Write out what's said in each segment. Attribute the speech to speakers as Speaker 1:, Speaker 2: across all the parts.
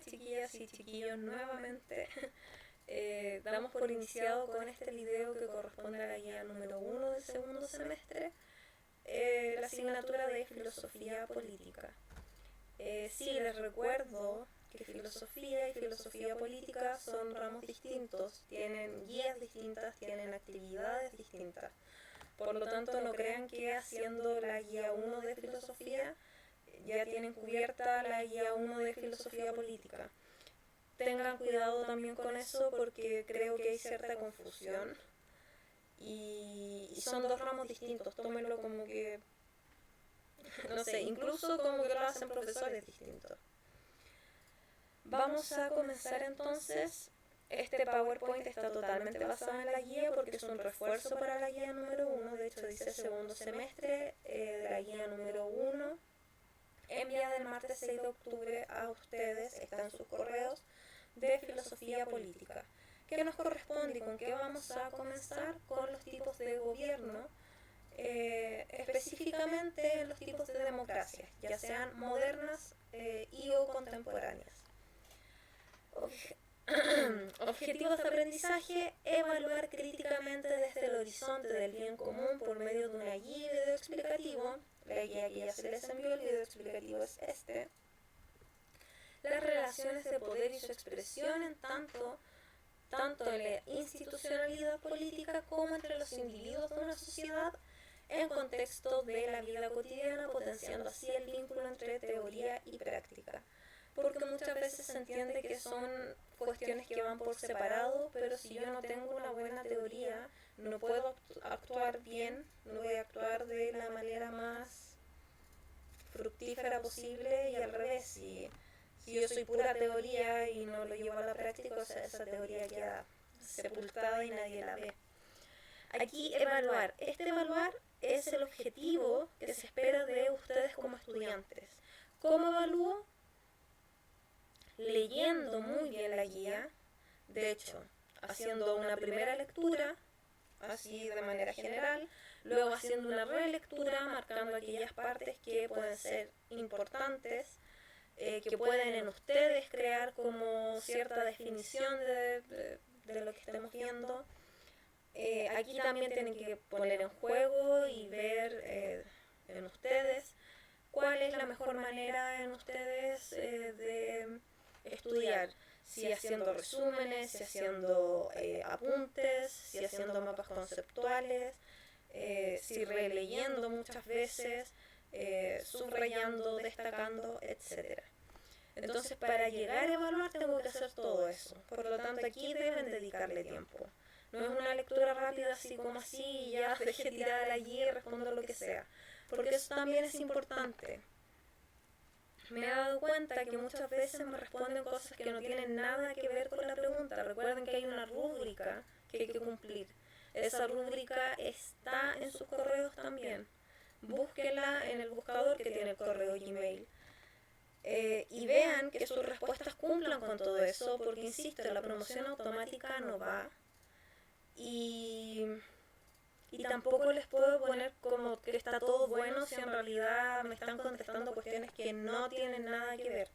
Speaker 1: Hola chiquillas y chiquillos nuevamente. Damos por iniciado con este video que corresponde a la guía número 1 del segundo semestre, la asignatura de Filosofía Política. Sí, les recuerdo que filosofía y filosofía política son ramos distintos, tienen guías distintas, tienen actividades distintas. Por lo tanto, no crean que haciendo la guía 1 de filosofía ya tienen cubierta la guía 1 de filosofía política. Tengan cuidado también con eso porque creo que hay cierta confusión y son dos ramos distintos, tómenlo como que, no sé, incluso como que lo hacen profesores distintos. Vamos a comenzar entonces. Este PowerPoint está totalmente basado en la guía porque es un refuerzo para la guía número 1, de hecho dice segundo semestre de la guía número 1. Enviada el martes 6 de octubre a ustedes, está en sus correos, de filosofía política. ¿Qué nos corresponde y con qué vamos a comenzar? Con los tipos de gobierno, específicamente los tipos de democracias, ya sean modernas y o contemporáneas. Objetivos de aprendizaje: evaluar críticamente desde el horizonte del bien común por medio de una guía y video explicativo. La guía que ya se les envió, el video explicativo es este. Las relaciones de poder y su expresión en tanto en la institucionalidad política como entre los individuos de una sociedad en contexto de la vida cotidiana, potenciando así el vínculo entre teoría y práctica. Porque muchas veces se entiende que son cuestiones que van por separado, pero si yo no tengo una buena teoría, no puedo actuar bien, no voy a actuar de la manera más fructífera posible, y al revés, si yo soy pura teoría y no lo llevo a la práctica, o sea, esa teoría queda sepultada y nadie la ve. Aquí evaluar. Evaluar es el objetivo que se espera de ustedes como estudiantes. ¿Cómo evalúo? Leyendo muy bien la guía, de hecho, haciendo una primera lectura, así de manera general, luego haciendo una relectura, marcando aquellas partes que pueden ser importantes, que pueden en ustedes crear como cierta definición de lo que estemos viendo. Aquí también tienen que poner en juego y ver en ustedes cuál es la mejor manera en ustedes de estudiar, si haciendo resúmenes, si haciendo apuntes, si haciendo mapas conceptuales, si releyendo muchas veces, subrayando, destacando, etc. Entonces, para llegar a evaluar tengo que hacer todo eso. Por lo tanto, aquí deben dedicarle tiempo. No es una lectura rápida así como así y ya dejé tirada la guía y respondo lo que sea. Porque eso también es importante. Me he dado cuenta que muchas veces me responden cosas que no tienen nada que ver con la pregunta. Recuerden que hay una rúbrica que hay que cumplir. Esa rúbrica está en sus correos también. Búsquenla en el buscador que tiene el correo Gmail. Y vean que sus respuestas cumplan con todo eso, porque insisto, la promoción automática no va. Y tampoco les puedo poner como que está todo bueno si en realidad me están contestando cuestiones que no tienen nada que ver.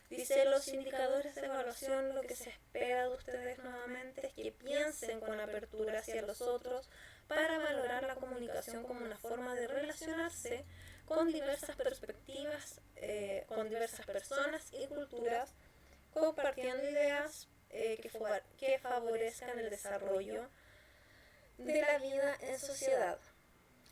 Speaker 1: Dice, los indicadores de evaluación, lo que se espera de ustedes nuevamente es que piensen con apertura hacia los otros para valorar la comunicación como una forma de relacionarse con diversas perspectivas, con diversas personas y culturas, compartiendo ideas que favorezcan el desarrollo de la vida en sociedad.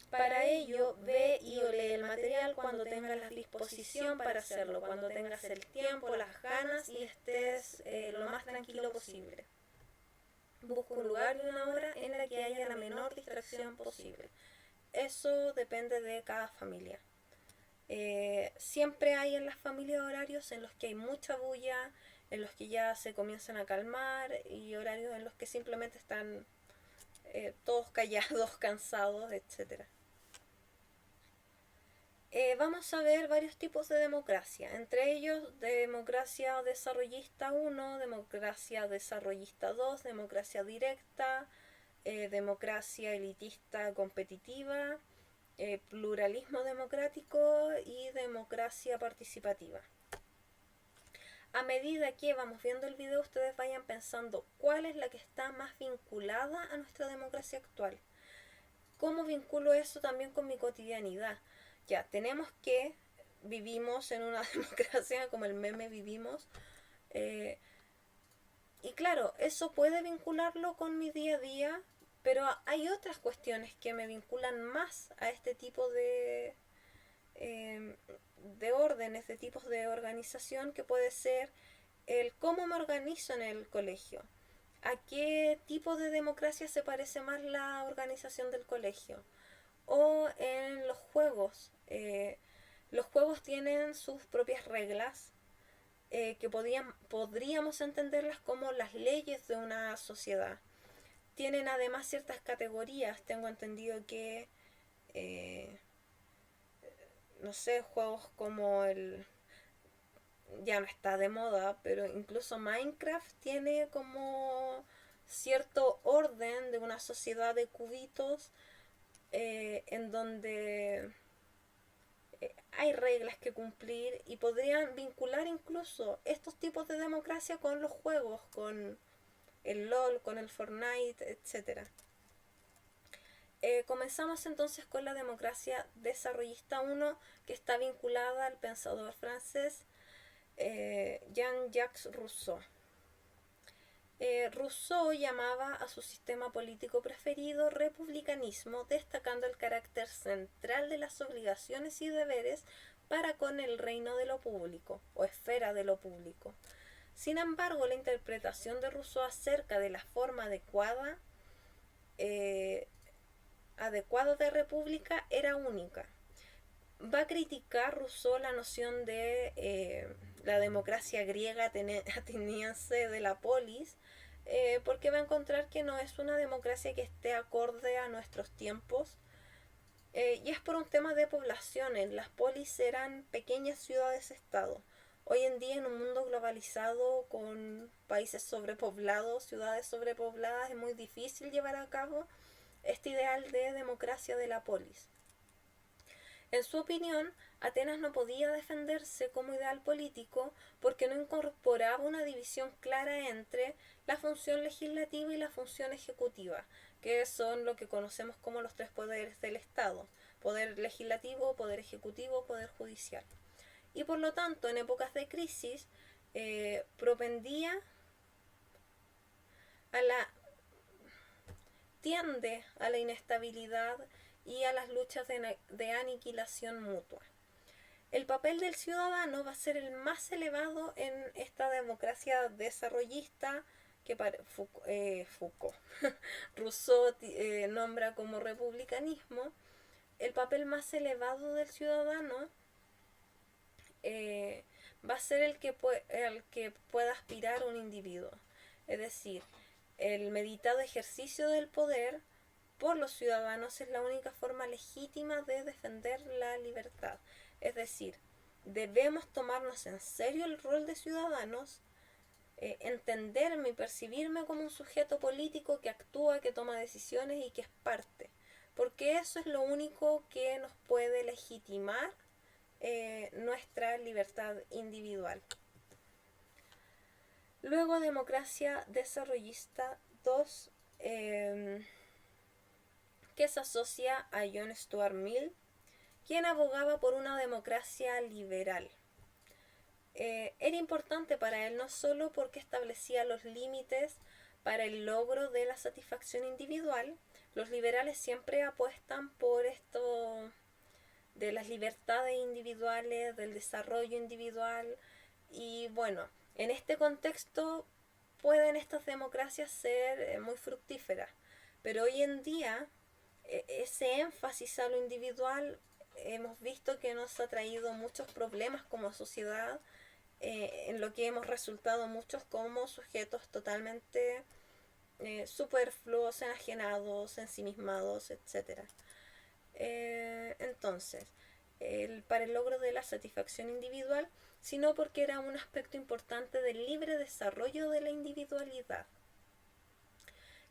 Speaker 1: Para ello, ve y o lee el material cuando tengas la disposición para hacerlo, cuando tengas el tiempo, las ganas y estés lo más tranquilo posible. Busca un lugar y una hora en la que haya la menor distracción posible. Eso depende de cada familia. Siempre hay en las familias horarios en los que hay mucha bulla, en los que ya se comienzan a calmar, y horarios en los que simplemente están todos callados, cansados, etc. Vamos a ver varios tipos de democracia, entre ellos democracia desarrollista 1, democracia desarrollista 2, democracia directa, democracia elitista competitiva, pluralismo democrático y democracia participativa. A medida que vamos viendo el video, ustedes vayan pensando cuál es la que está más vinculada a nuestra democracia actual. ¿Cómo vinculo eso también con mi cotidianidad? Ya, tenemos que vivimos en una democracia como el meme vivimos. eh, y claro, eso puede vincularlo con mi día a día, pero hay otras cuestiones que me vinculan más a este tipo eh, de órdenes, de tipos de organización, que puede ser el cómo me organizo en el colegio. ¿A qué tipo de democracia se parece más la organización del colegio? O en los juegos. Los juegos tienen sus propias reglas, que podríamos entenderlas como las leyes de una sociedad. Tienen además ciertas categorías. Tengo entendido que, eh, no sé, juegos como ya no está de moda, pero incluso Minecraft tiene como cierto orden de una sociedad de cubitos, en donde hay reglas que cumplir, y podrían vincular incluso estos tipos de democracia con los juegos, con el LOL, con el Fortnite, etcétera. Comenzamos entonces con la democracia desarrollista 1, que está vinculada al pensador francés Jean-Jacques Rousseau. Rousseau llamaba a su sistema político preferido republicanismo, destacando el carácter central de las obligaciones y deberes para con el reino de lo público, o esfera de lo público. Sin embargo, la interpretación de Rousseau acerca de la forma adecuada de república era única. Va a criticar Rousseau la noción de la democracia griega ateniense de la polis, porque va a encontrar que no es una democracia que esté acorde a nuestros tiempos, y es por un tema de poblaciones. Las polis eran pequeñas ciudades-estado. Hoy en día, en un mundo globalizado con países sobrepoblados, ciudades sobrepobladas, es muy difícil llevar a cabo este ideal de democracia de la polis. En su opinión, Atenas no podía defenderse como ideal político porque no incorporaba una división clara entre la función legislativa y la función ejecutiva, que son lo que conocemos como los tres poderes del Estado: poder legislativo, poder ejecutivo, poder judicial. Y por lo tanto, en épocas de crisis, propendía a la tiende a la inestabilidad y a las luchas de aniquilación mutua. El papel del ciudadano va a ser el más elevado en esta democracia desarrollista que Foucault Rousseau nombra como republicanismo. El papel más elevado del ciudadano va a ser el que pueda aspirar un individuo. Es decir, el meditado ejercicio del poder por los ciudadanos es la única forma legítima de defender la libertad. Es decir, debemos tomarnos en serio el rol de ciudadanos, entenderme y percibirme como un sujeto político que actúa, que toma decisiones y que es parte, porque eso es lo único que nos puede legitimar nuestra libertad individual. Luego, democracia desarrollista 2, que se asocia a John Stuart Mill, quien abogaba por una democracia liberal. Era importante para él no solo porque establecía los límites para el logro de la satisfacción individual. Los liberales siempre apuestan por esto de las libertades individuales, del desarrollo individual, y bueno, en este contexto pueden estas democracias ser muy fructíferas, pero hoy en día ese énfasis a lo individual hemos visto que nos ha traído muchos problemas como sociedad, en lo que hemos resultado muchos como sujetos totalmente superfluos, enajenados, ensimismados, etc. Entonces, para el logro de la satisfacción individual, sino porque era un aspecto importante del libre desarrollo de la individualidad.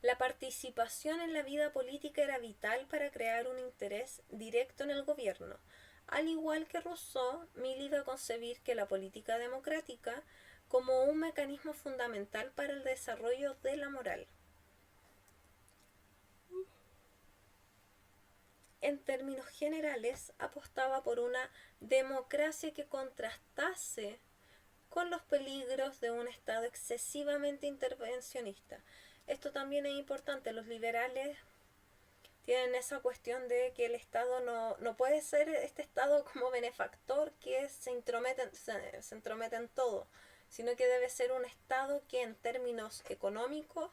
Speaker 1: La participación en la vida política era vital para crear un interés directo en el gobierno. Al igual que Rousseau, Mill iba a concebir que la política democrática como un mecanismo fundamental para el desarrollo de la moral. En términos generales, apostaba por una democracia que contrastase con los peligros de un Estado excesivamente intervencionista. Esto también es importante. Los liberales tienen esa cuestión de que el Estado no puede ser este Estado como benefactor que se entromete en todo, sino que debe ser un Estado que en términos económicos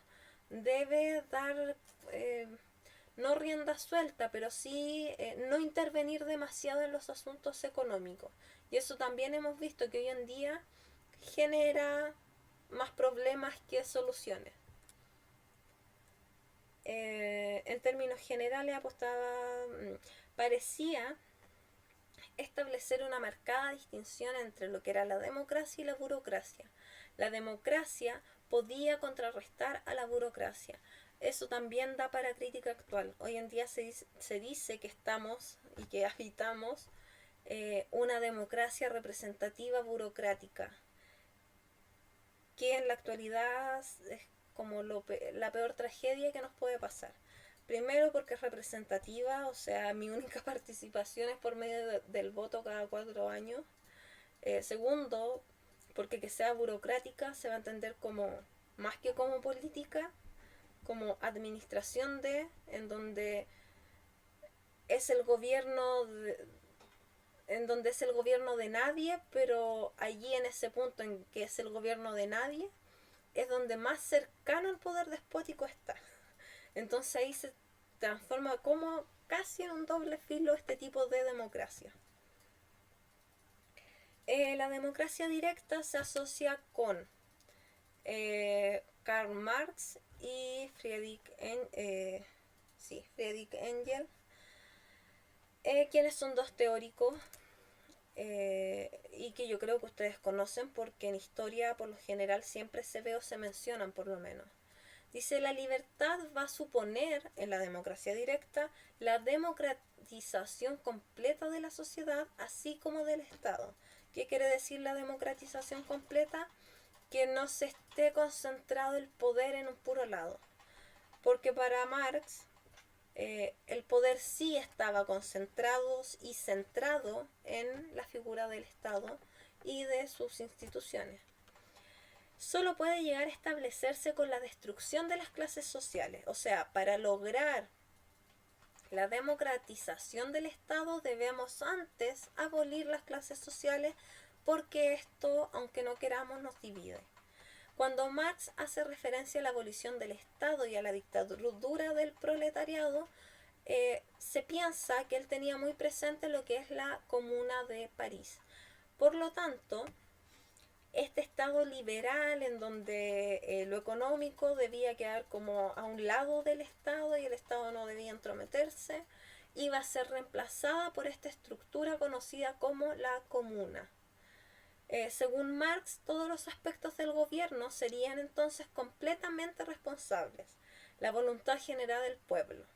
Speaker 1: debe dar, no rienda suelta, pero sí no intervenir demasiado en los asuntos económicos. Y eso también hemos visto que hoy en día genera más problemas que soluciones. En términos generales parecía establecer una marcada distinción entre lo que era la democracia y la burocracia. La democracia podía contrarrestar a la burocracia. Eso también da para crítica actual. Hoy en día se dice que estamos y que habitamos una democracia representativa burocrática, que en la actualidad es como la peor tragedia que nos puede pasar. Primero porque es representativa, o sea, mi única participación es por medio del voto cada 4 años. Segundo, porque que sea burocrática se va a entender como, más que como política, como administración en donde es el gobierno de nadie, pero allí en ese punto en que es el gobierno de nadie, es donde más cercano al poder despótico está. Entonces ahí se transforma como casi en un doble filo este tipo de democracia. La democracia directa se asocia con Karl Marx y Friedrich Engels, quienes son dos teóricos y que yo creo que ustedes conocen porque en historia por lo general siempre se ve o se mencionan por lo menos. Dice, la libertad va a suponer en la democracia directa la democratización completa de la sociedad así como del Estado. ¿Qué quiere decir la democratización completa? Que no se esté concentrado el poder en un puro lado. Porque para Marx el poder sí estaba concentrado y centrado en la figura del Estado y de sus instituciones. Solo puede llegar a establecerse con la destrucción de las clases sociales. O sea, para lograr la democratización del Estado debemos antes abolir las clases sociales porque esto, aunque no queramos, nos divide. Cuando Marx hace referencia a la abolición del Estado y a la dictadura del proletariado, se piensa que él tenía muy presente lo que es la Comuna de París. Por lo tanto, este Estado liberal en donde lo económico debía quedar como a un lado del Estado y el Estado no debía entrometerse, iba a ser reemplazada por esta estructura conocida como la comuna. Según Marx, todos los aspectos del gobierno serían entonces completamente responsables, la voluntad general del pueblo.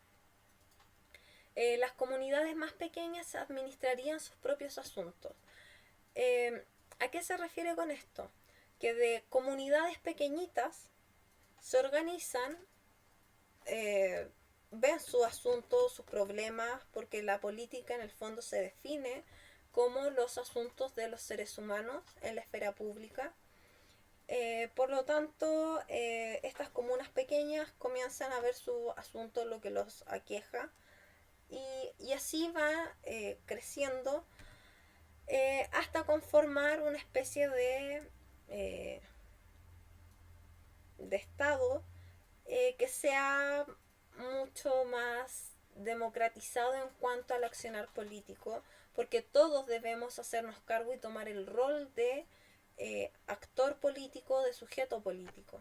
Speaker 1: Las comunidades más pequeñas administrarían sus propios asuntos. ¿A qué se refiere con esto? Que de comunidades pequeñitas se organizan, ven su asunto, sus problemas, porque la política en el fondo se define como los asuntos de los seres humanos en la esfera pública. Por lo tanto, estas comunas pequeñas comienzan a ver su asunto, lo que los aqueja, y así va creciendo hasta conformar una especie de Estado que sea mucho más democratizado en cuanto al accionar político, porque todos debemos hacernos cargo y tomar el rol de actor político, de sujeto político.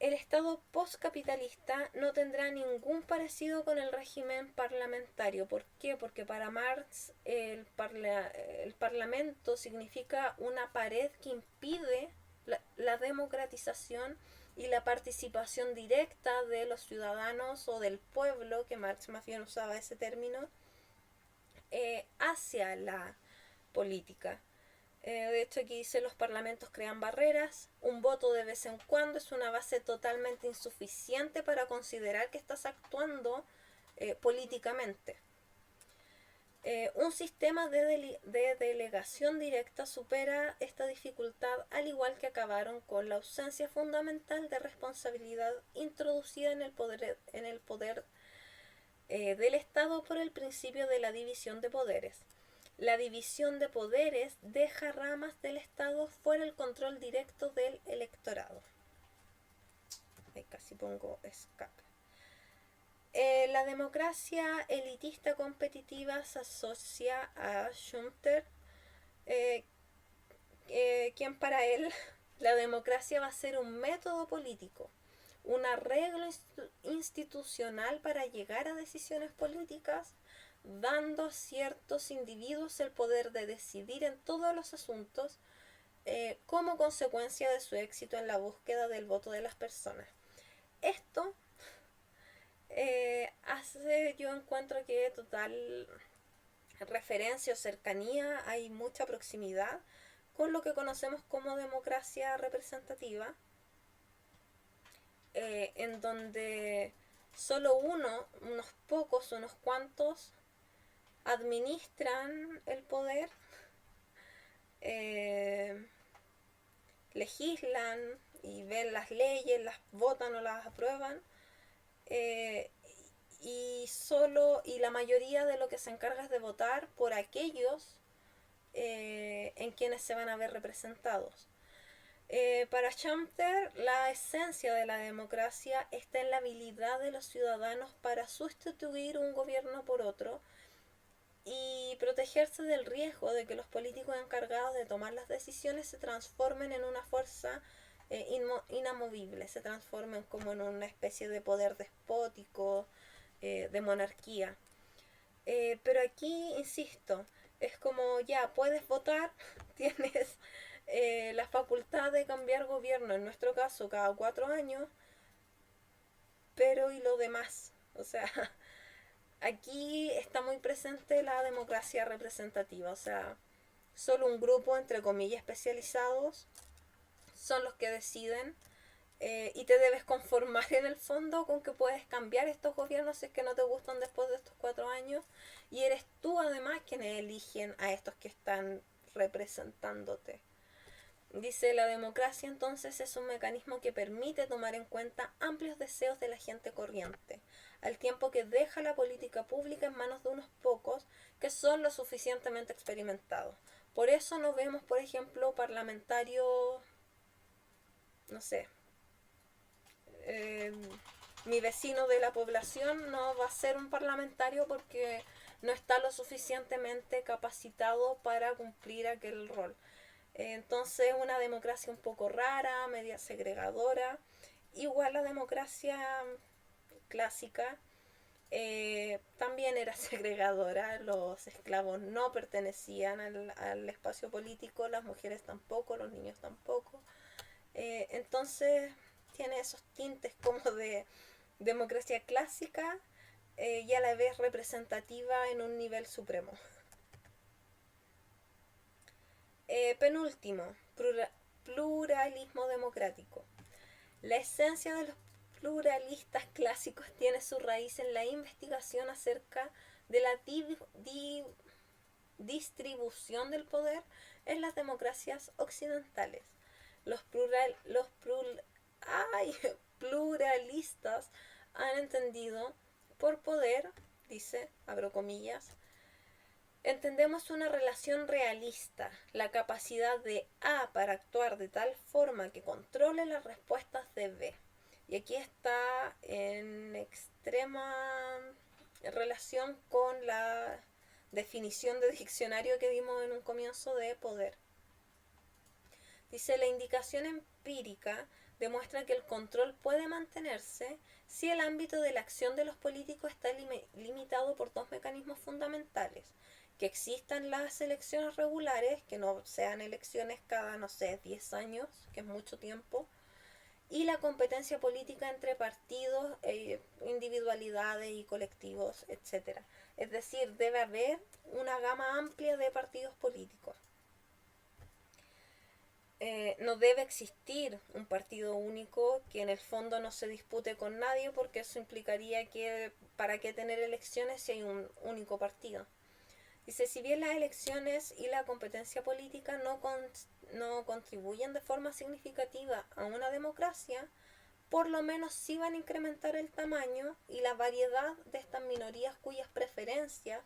Speaker 1: El Estado postcapitalista no tendrá ningún parecido con el régimen parlamentario. ¿Por qué? Porque para Marx el parlamento significa una pared que impide la democratización y la participación directa de los ciudadanos o del pueblo, que Marx más bien usaba ese término, hacia la política. De hecho, aquí dice los parlamentos crean barreras. Un voto de vez en cuando es una base totalmente insuficiente para considerar que estás actuando políticamente. Un sistema de delegación directa supera esta dificultad, al igual que acabaron con la ausencia fundamental de responsabilidad introducida en el poder del Estado por el principio de la división de poderes. La división de poderes deja ramas del Estado fuera del control directo del electorado. Ahí casi pongo escape. La democracia elitista competitiva se asocia a Schumpeter, quien para él la democracia va a ser un método político, un arreglo institucional para llegar a decisiones políticas, dando a ciertos individuos el poder de decidir en todos los asuntos como consecuencia de su éxito en la búsqueda del voto de las personas. Esto yo encuentro que total referencia o cercanía, hay mucha proximidad con lo que conocemos como democracia representativa, en donde solo unos pocos, unos cuantos administran el poder, legislan y ven las leyes, las votan o las aprueban, y la mayoría de lo que se encarga es de votar por aquellos en quienes se van a ver representados. Para Schumpeter, la esencia de la democracia está en la habilidad de los ciudadanos para sustituir un gobierno por otro y protegerse del riesgo de que los políticos encargados de tomar las decisiones se transformen en una fuerza inamovible, se transformen como en una especie de poder despótico, de monarquía. Pero aquí, insisto, es como ya puedes votar, tienes la facultad de cambiar gobierno, en nuestro caso cada 4 años, pero ¿y lo demás? O sea, aquí está muy presente la democracia representativa, o sea, solo un grupo, entre comillas, especializados son los que deciden, y te debes conformar en el fondo con que puedes cambiar estos gobiernos si es que no te gustan después de estos 4 años, y eres tú además quienes eligen a estos que están representándote. Dice, la democracia entonces es un mecanismo que permite tomar en cuenta amplios deseos de la gente corriente, al tiempo que deja la política pública en manos de unos pocos que son lo suficientemente experimentados. Por eso no vemos, por ejemplo, parlamentarios, no sé, mi vecino de la población no va a ser un parlamentario porque no está lo suficientemente capacitado para cumplir aquel rol. Entonces, una democracia un poco rara, media segregadora. Igual la democracia clásica también era segregadora. Los esclavos no pertenecían al espacio político, las mujeres tampoco, los niños tampoco. Entonces, tiene esos tintes como de democracia clásica y a la vez representativa en un nivel supremo. Penúltimo, pluralismo democrático. La esencia de los pluralistas clásicos tiene su raíz en la investigación acerca de la distribución del poder en las democracias occidentales. Los pluralistas han entendido por poder, dice, abro comillas, entendemos una relación realista, la capacidad de A para actuar de tal forma que controle las respuestas de B. Y aquí está en extrema relación con la definición de diccionario que vimos en un comienzo de poder. Dice, la indicación empírica demuestra que el control puede mantenerse si el ámbito de la acción de los políticos está limitado por dos mecanismos fundamentales: que existan las elecciones regulares, que no sean elecciones cada, no sé, 10 años, que es mucho tiempo, y la competencia política entre partidos, individualidades y colectivos, etc. Es decir, debe haber una gama amplia de partidos políticos. no debe existir un partido único que en el fondo no se dispute con nadie, porque eso implicaría que para qué tener elecciones si hay un único partido. Dice, si bien las elecciones y la competencia política no contribuyen de forma significativa a una democracia, por lo menos sí van a incrementar el tamaño y la variedad de estas minorías cuyas preferencias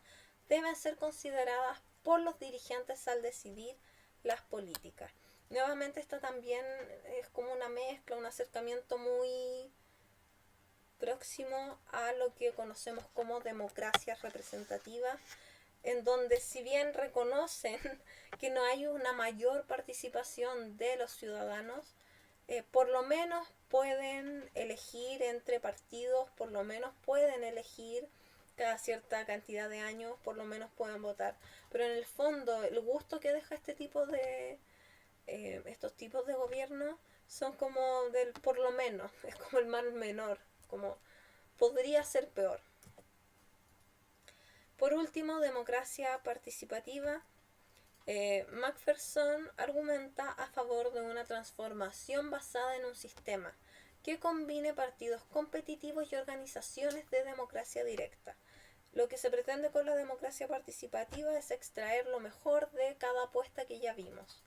Speaker 1: deben ser consideradas por los dirigentes al decidir las políticas. Nuevamente esta también es como una mezcla, un acercamiento muy próximo a lo que conocemos como democracias representativas, en donde si bien reconocen que no hay una mayor participación de los ciudadanos, por lo menos pueden elegir entre partidos, por lo menos pueden elegir cada cierta cantidad de años, por lo menos pueden votar. Pero en el fondo, el gusto que deja estos tipos de gobierno son como del por lo menos, es como el mal menor, como podría ser peor. Por último, democracia participativa. Macpherson argumenta a favor de una transformación basada en un sistema que combine partidos competitivos y organizaciones de democracia directa. Lo que se pretende con la democracia participativa es extraer lo mejor de cada apuesta que ya vimos.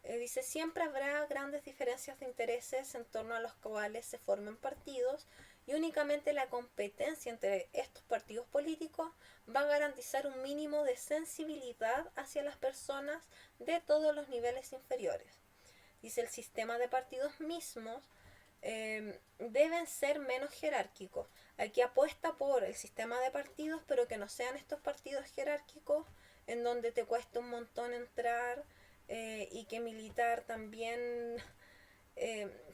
Speaker 1: Dice, siempre habrá grandes diferencias de intereses en torno a los cuales se formen partidos y únicamente la competencia entre estos partidos políticos va a garantizar un mínimo de sensibilidad hacia las personas de todos los niveles inferiores. Dice, el sistema de partidos mismos deben ser menos jerárquicos. Aquí apuesta por el sistema de partidos, pero que no sean estos partidos jerárquicos en donde te cuesta un montón entrar, y que militar también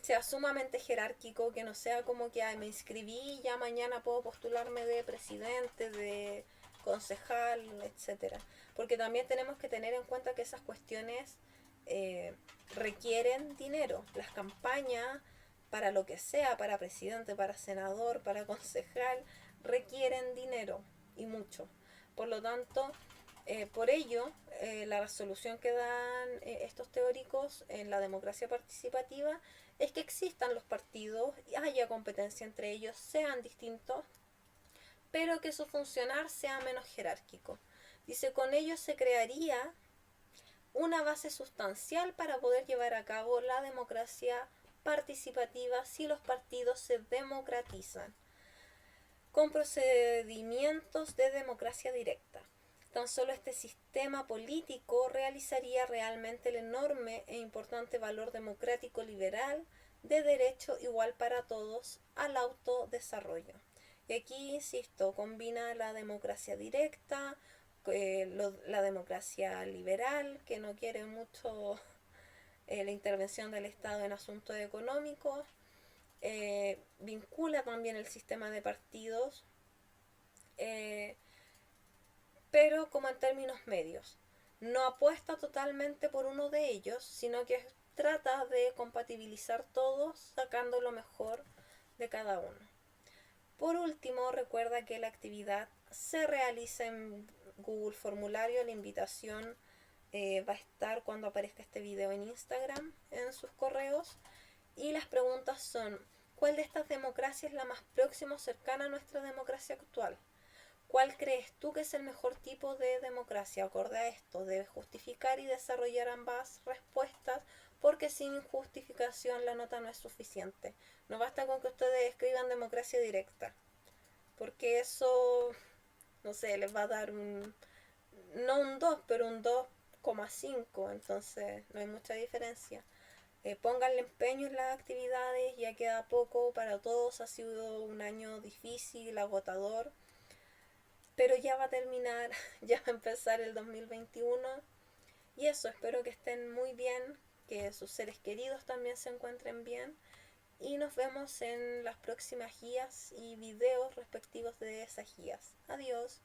Speaker 1: sea sumamente jerárquico, que no sea como que me inscribí y ya mañana puedo postularme de presidente, de concejal, etcétera. Porque también tenemos que tener en cuenta que esas cuestiones requieren dinero. Las campañas, para lo que sea, para presidente, para senador, para concejal, requieren dinero y mucho. Por lo tanto, por ello, la solución que dan estos teóricos en la democracia participativa es que existan los partidos, haya competencia entre ellos, sean distintos, pero que su funcionar sea menos jerárquico. Dice, con ello se crearía una base sustancial para poder llevar a cabo la democracia participativa si los partidos se democratizan, con procedimientos de democracia directa. Tan solo este sistema político realizaría realmente el enorme e importante valor democrático liberal de derecho igual para todos al autodesarrollo. Y aquí, insisto, combina la democracia directa, la democracia liberal, que no quiere mucho la intervención del Estado en asuntos económicos, vincula también el sistema de partidos, pero como en términos medios. No apuesta totalmente por uno de ellos, sino que trata de compatibilizar todos, sacando lo mejor de cada uno. Por último, recuerda que la actividad se realiza en Google Formulario. La invitación va a estar cuando aparezca este video en Instagram, en sus correos. Y las preguntas son, ¿cuál de estas democracias es la más próxima o cercana a nuestra democracia actual? ¿Cuál crees tú que es el mejor tipo de democracia? Acorde a esto, debes justificar y desarrollar ambas respuestas, porque sin justificación la nota no es suficiente. No basta con que ustedes escriban democracia directa, porque eso, no sé, les va a dar no un 2, pero un 2,5, entonces no hay mucha diferencia. Pónganle empeño en las actividades, ya queda poco para todos, ha sido un año difícil, agotador, pero ya va a terminar, ya va a empezar el 2021 y eso, espero que estén muy bien, que sus seres queridos también se encuentren bien y nos vemos en las próximas guías y videos respectivos de esas guías. Adiós.